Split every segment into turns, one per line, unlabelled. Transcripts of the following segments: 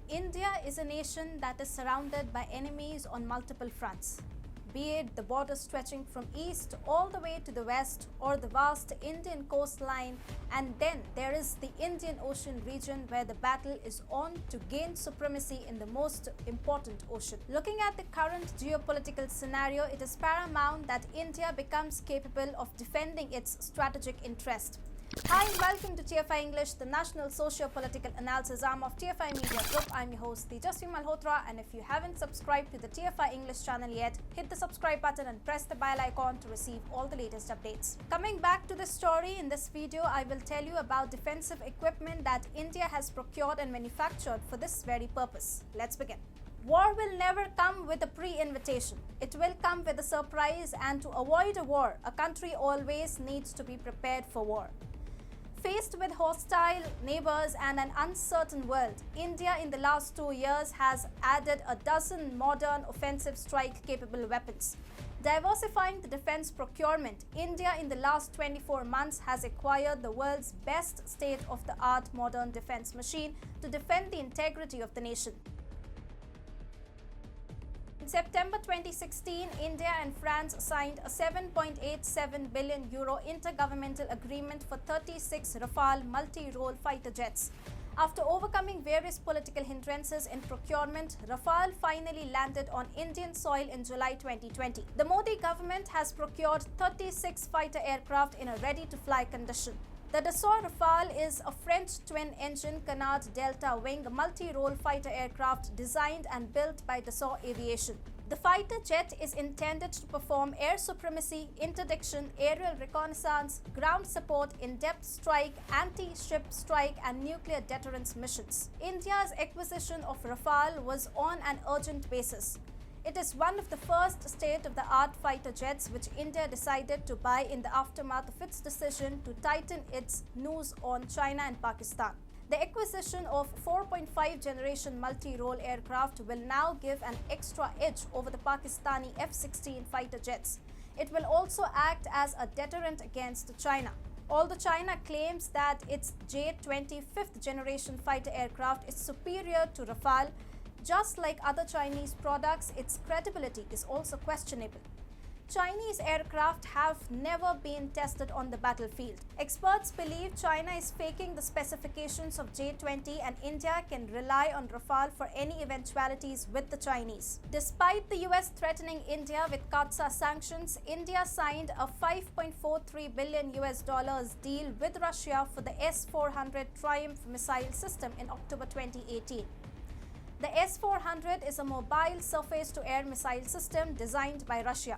India is a nation that is surrounded by enemies on multiple fronts, be it the border stretching from east all the way to the west or the vast Indian coastline, and then there is the Indian Ocean region where the battle is on to gain supremacy in the most important ocean. Looking at the current geopolitical scenario, it is paramount that India becomes capable of defending its strategic interest. Hi and welcome to TFI English, the national socio-political analysis arm of TFI Media Group. I'm your host, Tejasvi Malhotra, and if you haven't subscribed to the TFI English channel yet, hit the subscribe button and press the bell icon to receive all the latest updates. Coming back to the story, in this video, I will tell you about defensive equipment that India has procured and manufactured for this very purpose. Let's begin. War will never come with a pre-invitation. It will come with a surprise, and to avoid a war, a country always needs to be prepared for war. Faced with hostile neighbors and an uncertain world, India in the last 2 years has added a dozen modern offensive strike-capable weapons. Diversifying the defense procurement, India in the last 24 months has acquired the world's best state-of-the-art modern defense machine to defend the integrity of the nation. In September 2016, India and France signed a €7.87 billion intergovernmental agreement for 36 Rafale multi-role fighter jets. After overcoming various political hindrances in procurement, Rafale finally landed on Indian soil in July 2020. The Modi government has procured 36 fighter aircraft in a ready-to-fly condition. The Dassault Rafale is a French twin-engine Canard Delta wing multi-role fighter aircraft designed and built by Dassault Aviation. The fighter jet is intended to perform air supremacy, interdiction, aerial reconnaissance, ground support, in-depth strike, anti-ship strike and nuclear deterrence missions. India's acquisition of Rafale was on an urgent basis. It is one of the first state-of-the-art fighter jets which India decided to buy in the aftermath of its decision to tighten its noose on China and Pakistan. The acquisition of 4.5 generation multi-role aircraft will now give an extra edge over the Pakistani F-16 fighter jets. It will also act as a deterrent against China. Although China claims that its J-20 fifth generation fighter aircraft is superior to Rafale, just like other Chinese products, its credibility is also questionable. Chinese aircraft have never been tested on the battlefield. Experts believe China is faking the specifications of J-20 and India can rely on Rafale for any eventualities with the Chinese. Despite the US threatening India with CAATSA sanctions, India signed a $5.43 billion deal with Russia for the S-400 Triumph missile system in October 2018. The S-400 is a mobile surface-to-air missile system designed by Russia.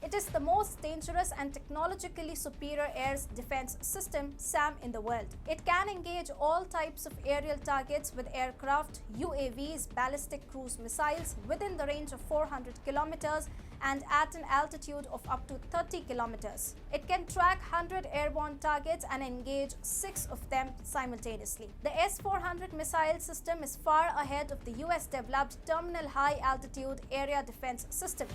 It is the most dangerous and technologically superior air defense system SAM in the world. It can engage all types of aerial targets with aircraft, UAVs, ballistic cruise missiles within the range of 400 kilometers and at an altitude of up to 30 kilometers. It can track 100 airborne targets and engage 6 of them simultaneously. The S-400 missile system is far ahead of the US-developed Terminal High Altitude Area Defense System.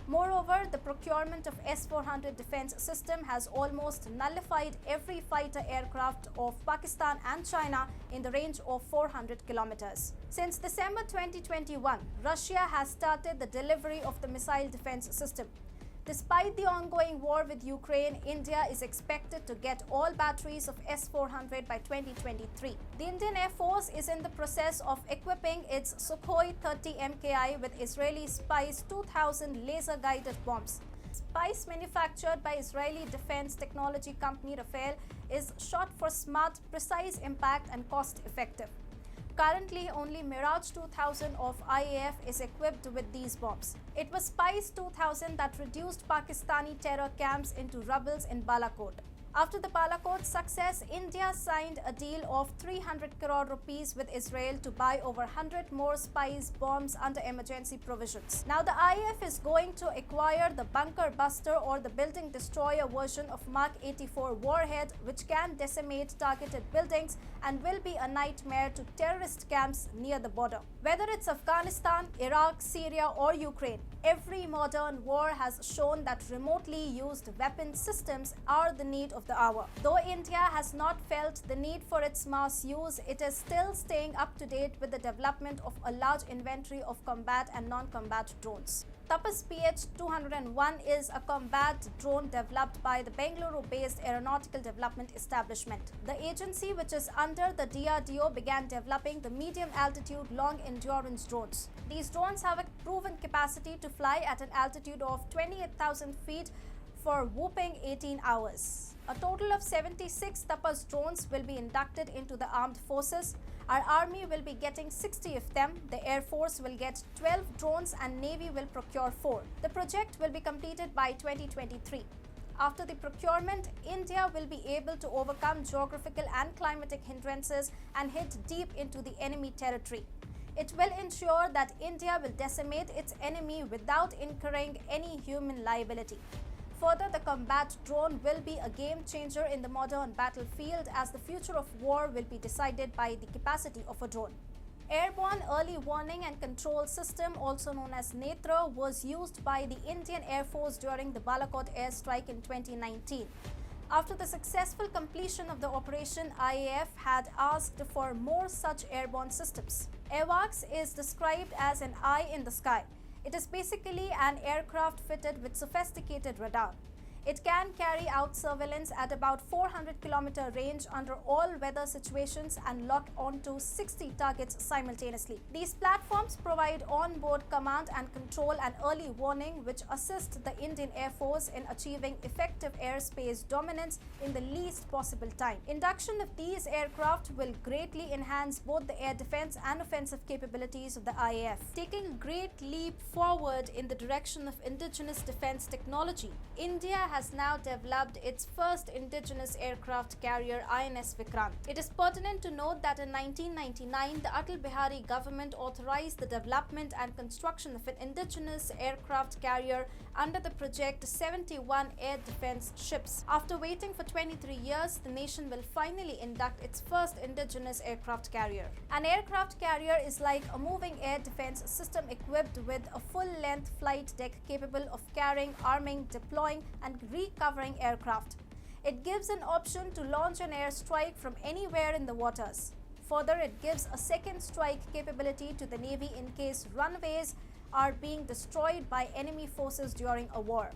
Moreover, the procurement of S-400 defense system has almost nullified every fighter aircraft of Pakistan and China in the range of 400 kilometers. Since December 2021, Russia has started the delivery of the missile defense system. Despite the ongoing war with Ukraine, India is expected to get all batteries of S-400 by 2023. The Indian Air Force is in the process of equipping its Sukhoi 30 MKI with Israeli Spies 2000 laser-guided bombs. Spies, manufactured by Israeli defense technology company Rafale, is shot for smart, precise impact and cost-effective. Currently, only Mirage 2000 of IAF is equipped with these bombs. It was Spies 2000 that reduced Pakistani terror camps into rubbles in Balakot. After the Balakot success, India signed a deal of 300 crore rupees with Israel to buy over 100 more Spies bombs under emergency provisions. Now the IAF is going to acquire the bunker buster or the building destroyer version of Mark 84 warhead, which can decimate targeted buildings and will be a nightmare to terrorist camps near the border. Whether it's Afghanistan, Iraq, Syria or Ukraine, every modern war has shown that remotely used weapon systems are the need of of the hour. Though India has not felt the need for its mass use, it is still staying up to date with the development of a large inventory of combat and non-combat drones. Tapas PH-201 is a combat drone developed by the Bengaluru-based Aeronautical Development Establishment. The agency, which is under the DRDO, began developing the medium-altitude long-endurance drones. These drones have a proven capacity to fly at an altitude of 28,000 feet for whopping 18 hours. A total of 76 Tapas drones will be inducted into the armed forces. Our army will be getting 60 of them, the Air Force will get 12 drones and Navy will procure 4. The project will be completed by 2023. After the procurement, India will be able to overcome geographical and climatic hindrances and hit deep into the enemy territory. It will ensure that India will decimate its enemy without incurring any human liability. Further, the combat drone will be a game changer in the modern battlefield, as the future of war will be decided by the capacity of a drone. Airborne Early Warning and Control System, also known as NETRA, was used by the Indian Air Force during the Balakot airstrike in 2019. After the successful completion of the operation, IAF had asked for more such airborne systems. AWACS is described as an eye in the sky. It is basically an aircraft fitted with sophisticated radar. It can carry out surveillance at about 400-kilometer range under all weather situations and lock onto 60 targets simultaneously. These platforms provide on-board command and control and early warning, which assist the Indian Air Force in achieving effective airspace dominance in the least possible time. Induction of these aircraft will greatly enhance both the air defense and offensive capabilities of the IAF. Taking a great leap forward in the direction of indigenous defense technology, India has now developed its first indigenous aircraft carrier, INS Vikrant. It is pertinent to note that in 1999, the Atal Bihari government authorized the development and construction of an indigenous aircraft carrier under the Project 71 air defense ships. After waiting for 23 years, the nation will finally induct its first indigenous aircraft carrier. An aircraft carrier is like a moving air defense system equipped with a full-length flight deck capable of carrying, arming, deploying, and recovering aircraft. It gives an option to launch an airstrike from anywhere in the waters. Further, it gives a second strike capability to the Navy in case runways are being destroyed by enemy forces during a war.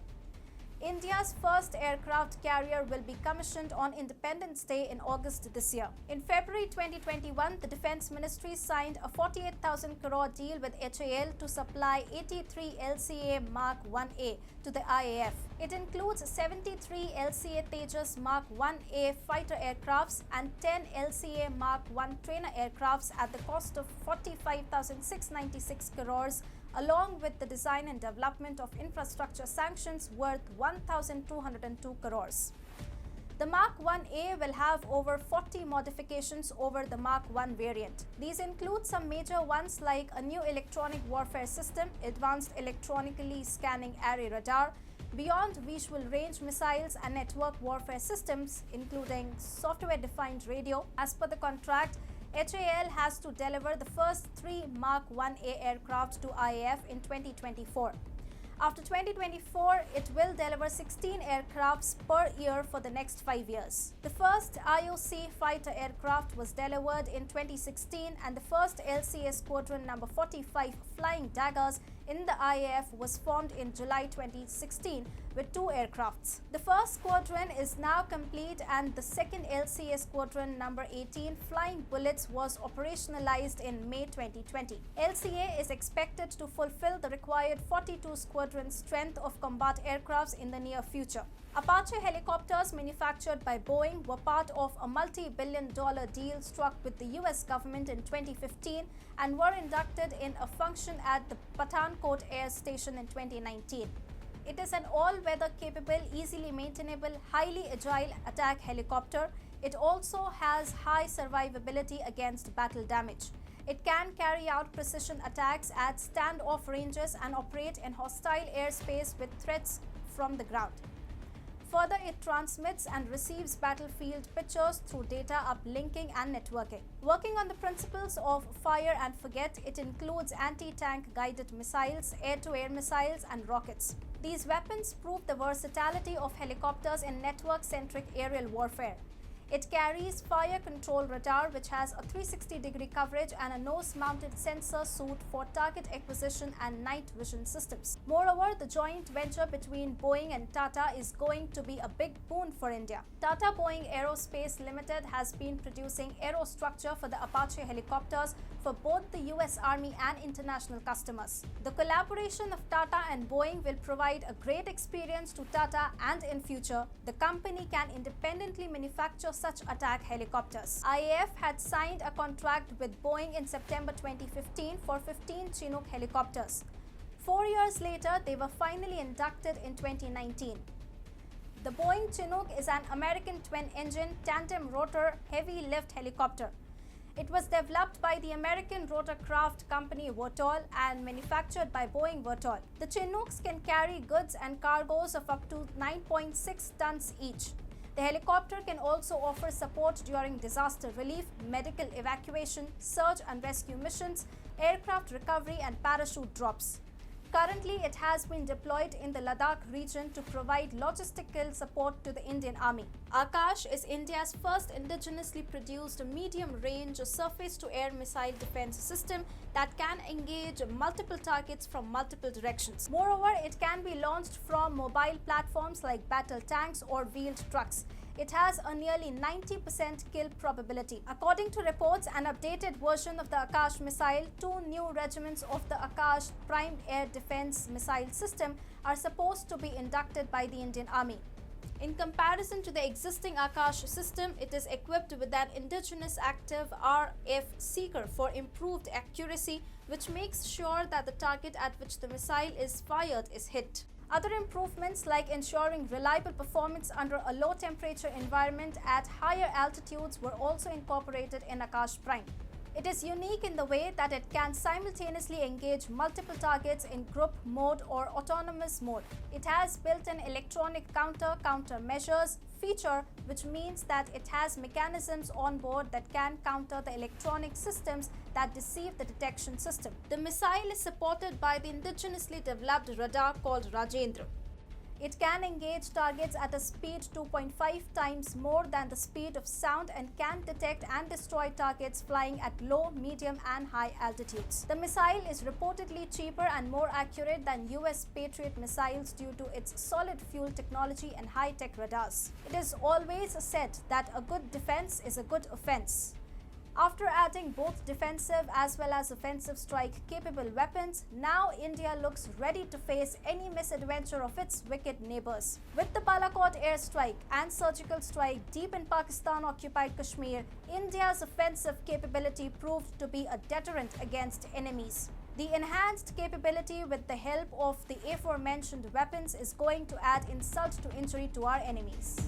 India's first aircraft carrier will be commissioned on Independence Day in August this year. In February 2021, the Defence Ministry signed a 48,000 crore deal with HAL to supply 83 LCA Mark 1A to the IAF. It includes 73 LCA Tejas Mark 1A fighter aircrafts and 10 LCA Mark 1 trainer aircrafts at the cost of 45,696 crores, along with the design and development of infrastructure sanctions worth 1,202 crores. The Mark 1A will have over 40 modifications over the Mark 1 variant. These include some major ones like a new electronic warfare system, advanced electronically scanning array radar, beyond visual range missiles and network warfare systems, including software-defined radio. As per the contract, HAL has to deliver the first 3 Mark 1A aircraft to IAF in 2024. After 2024, it will deliver 16 aircrafts per year for the next 5 years. The first IOC fighter aircraft was delivered in 2016, and the first LCA Squadron number 45 Flying Daggers in the IAF was formed in July 2016 with 2 aircrafts. The first squadron is now complete, and the second LCA Squadron number 18 Flying Bullets was operationalized in May 2020. LCA is expected to fulfill the required 42 squadron strength of combat aircrafts in the near future. Apache helicopters manufactured by Boeing were part of a multi-billion-dollar deal struck with the US government in 2015 and were inducted in a function at the Pathankot Air Station in 2019. It is an all-weather capable, easily maintainable, highly agile attack helicopter. It also has high survivability against battle damage. It can carry out precision attacks at standoff ranges and operate in hostile airspace with threats from the ground. Further, it transmits and receives battlefield pictures through data uplinking and networking. Working on the principles of fire and forget, it includes anti-tank guided missiles, air-to-air missiles, and rockets. These weapons prove the versatility of helicopters in network-centric aerial warfare. It carries fire control radar, which has a 360-degree coverage, and a nose-mounted sensor suite for target acquisition and night vision systems. Moreover, the joint venture between Boeing and Tata is going to be a big boon for India. Tata Boeing Aerospace Limited has been producing aerostructure for the Apache helicopters for both the US Army and international customers. The collaboration of Tata and Boeing will provide a great experience to Tata, and in future, the company can independently manufacture such attack helicopters. IAF had signed a contract with Boeing in September 2015 for 15 Chinook helicopters. 4 years later, they were finally inducted in 2019. The Boeing Chinook is an American twin-engine, tandem-rotor, heavy-lift helicopter. It was developed by the American rotorcraft company Vertol and manufactured by Boeing Vertol. The Chinooks can carry goods and cargoes of up to 9.6 tons each. The helicopter can also offer support during disaster relief, medical evacuation, search and rescue missions, aircraft recovery, and parachute drops. Currently, it has been deployed in the Ladakh region to provide logistical support to the Indian Army. Akash is India's first indigenously produced medium-range surface-to-air missile defense system that can engage multiple targets from multiple directions. Moreover, it can be launched from mobile platforms like battle tanks or wheeled trucks. It has a nearly 90% kill probability. According to reports, an updated version of the Akash missile, 2 new regiments of the Akash Prime Air Defense Missile System are supposed to be inducted by the Indian Army. In comparison to the existing Akash system, it is equipped with an indigenous active RF seeker for improved accuracy, which makes sure that the target at which the missile is fired is hit. Other improvements, like ensuring reliable performance under a low-temperature environment at higher altitudes, were also incorporated in Akash Prime. It is unique in the way that it can simultaneously engage multiple targets in group mode or autonomous mode. It has built-in electronic countermeasures feature, which means that it has mechanisms on board that can counter the electronic systems that deceive the detection system. The missile is supported by the indigenously developed radar called Rajendra. It can engage targets at a speed 2.5 times more than the speed of sound and can detect and destroy targets flying at low, medium, and high altitudes. The missile is reportedly cheaper and more accurate than US Patriot missiles due to its solid fuel technology and high-tech radars. It is always said that a good defense is a good offense. After adding both defensive as well as offensive strike-capable weapons, now India looks ready to face any misadventure of its wicked neighbors. With the Balakot airstrike and surgical strike deep in Pakistan-occupied Kashmir, India's offensive capability proved to be a deterrent against enemies. The enhanced capability with the help of the aforementioned weapons is going to add insult to injury to our enemies.